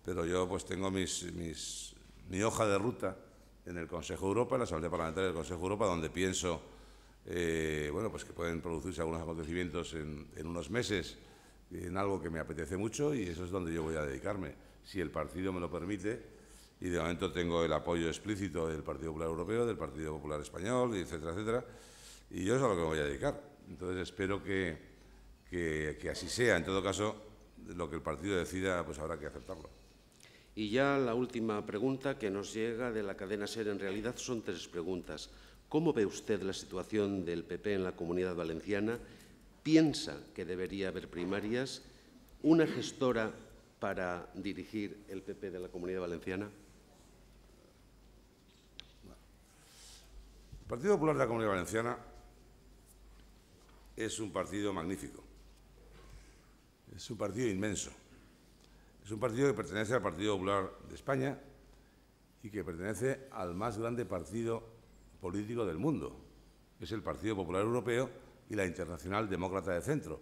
yo pues tengo mi hoja de ruta en el Consejo de Europa, en la Asamblea Parlamentaria del Consejo de Europa, donde pienso bueno, pues que pueden producirse algunos acontecimientos en unos meses, en algo que me apetece mucho y eso es donde yo voy a dedicarme, si el partido me lo permite, y de momento tengo el apoyo explícito del Partido Popular Europeo, del Partido Popular Español, etcétera, etcétera, y yo es a lo que me voy a dedicar. Entonces espero que así sea. En todo caso, lo que el partido decida, pues habrá que aceptarlo. Y ya la última pregunta que nos llega de la cadena SER, en realidad son 3 preguntas. ¿Cómo ve usted la situación del PP en la Comunidad Valenciana? ¿Piensa que debería haber primarias? ¿Una gestora para dirigir el PP de la Comunidad Valenciana? El Partido Popular de la Comunidad Valenciana es un partido magnífico. Es un partido inmenso. Es un partido que pertenece al Partido Popular de España y que pertenece al más grande partido político del mundo, que es el Partido Popular Europeo y la Internacional Demócrata de Centro,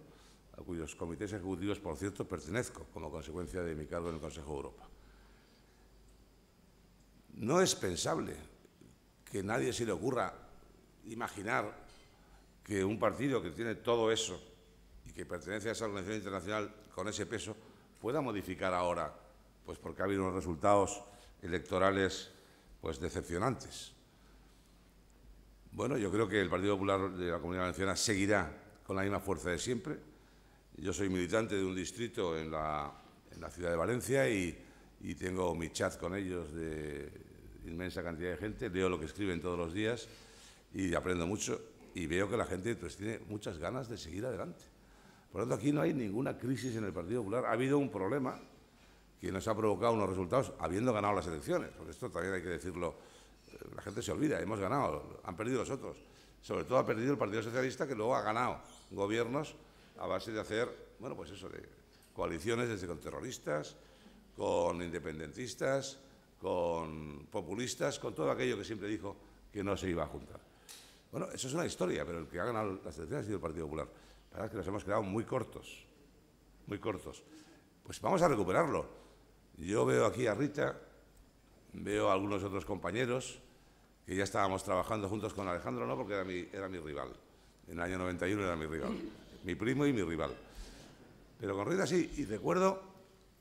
a cuyos comités ejecutivos, por cierto, pertenezco como consecuencia de mi cargo en el Consejo de Europa. No es pensable que a nadie se le ocurra imaginar que un partido que tiene todo eso y que pertenece a esa organización internacional con ese peso pueda modificar ahora, pues porque ha habido unos resultados electorales pues decepcionantes. Bueno, yo creo que el Partido Popular de la Comunidad Valenciana seguirá con la misma fuerza de siempre. Yo soy militante de un distrito en la ciudad de Valencia y tengo mi chat con ellos de inmensa cantidad de gente, leo lo que escriben todos los días y aprendo mucho y veo que la gente pues, tiene muchas ganas de seguir adelante. Por lo tanto, aquí no hay ninguna crisis en el Partido Popular. Ha habido un problema que nos ha provocado unos resultados habiendo ganado las elecciones, porque esto también hay que decirlo. La gente se olvida, hemos ganado, han perdido los otros. Sobre todo ha perdido el Partido Socialista, que luego ha ganado gobiernos a base de hacer, bueno, pues eso, de coaliciones desde con terroristas, con independentistas, con populistas, con todo aquello que siempre dijo que no se iba a juntar. Bueno, eso es una historia, pero el que ha ganado las elecciones ha sido el Partido Popular. La verdad es que nos hemos quedado muy cortos, muy cortos. Pues vamos a recuperarlo. Yo veo aquí a Rita, veo a algunos otros compañeros que ya estábamos trabajando juntos con Alejandro, no, porque era mi rival. En el año 91 era mi rival, mi primo y mi rival. Pero con Rita sí, y recuerdo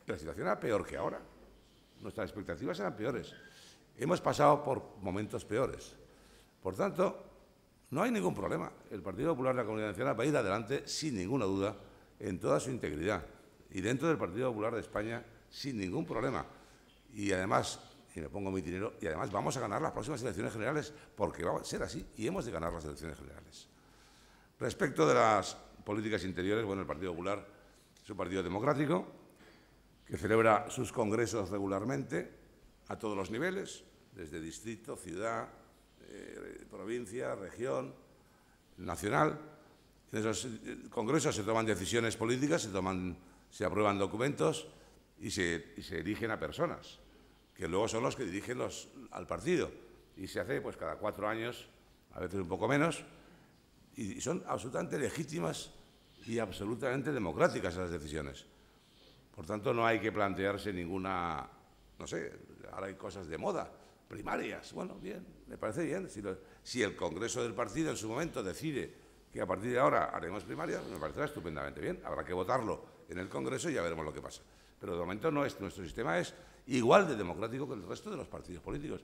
que la situación era peor que ahora. Nuestras expectativas eran peores. Hemos pasado por momentos peores. Por tanto, no hay ningún problema. El Partido Popular de la Comunidad Valenciana va a ir adelante sin ninguna duda, en toda su integridad. Y dentro del Partido Popular de España, sin ningún problema. Y además, y me pongo mi dinero, y además vamos a ganar las próximas elecciones generales, porque va a ser así, y hemos de ganar las elecciones generales. Respecto de las políticas interiores, bueno, el Partido Popular es un partido democrático que celebra sus congresos regularmente a todos los niveles, desde distrito, ciudad, provincia, región, nacional. En esos congresos se toman decisiones políticas, se aprueban documentos y se eligen a personas, que luego son los que dirigen al partido. Y se hace pues cada 4 años, a veces un poco menos, y son absolutamente legítimas y absolutamente democráticas esas decisiones. Por tanto, no hay que plantearse ninguna, no sé, ahora hay cosas de moda, primarias. Bueno, bien, me parece bien. Si el Congreso del partido en su momento decide que a partir de ahora haremos primarias, me parecerá estupendamente bien. Habrá que votarlo en el Congreso y ya veremos lo que pasa. Pero de momento nuestro sistema es igual de democrático que el resto de los partidos políticos.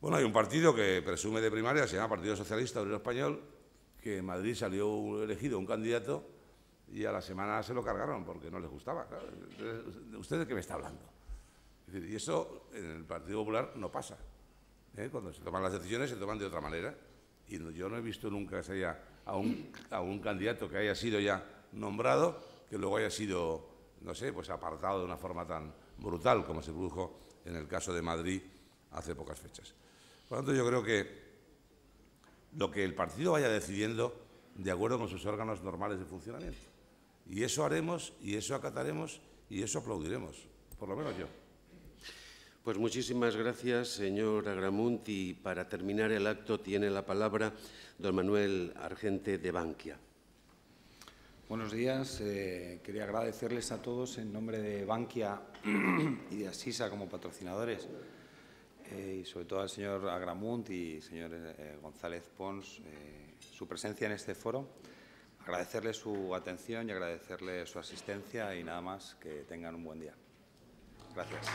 Bueno, hay un partido que presume de primarias, se llama Partido Socialista Obrero Español, que en Madrid salió elegido un candidato y a la semana se lo cargaron porque no les gustaba. Claro, ¿usted de qué me está hablando? Es decir, y eso en el Partido Popular no pasa. Cuando se toman las decisiones se toman de otra manera. Y yo no he visto nunca a un candidato que haya sido ya nombrado, que luego haya sido, no sé, pues apartado de una forma tan brutal como se produjo en el caso de Madrid hace pocas fechas. Por lo tanto, yo creo que lo que el partido vaya decidiendo de acuerdo con sus órganos normales de funcionamiento. Y eso haremos, y eso acataremos, y eso aplaudiremos, por lo menos yo. Pues muchísimas gracias, señor Agramunt. Y para terminar el acto tiene la palabra don Manuel Argente de Bankia. Buenos días. Quería agradecerles a todos en nombre de Bankia y de Asisa como patrocinadores, y sobre todo al señor Agramunt y señor González Pons su presencia en este foro. Agradecerles su atención y agradecerles su asistencia y nada más, que tengan un buen día. Gracias.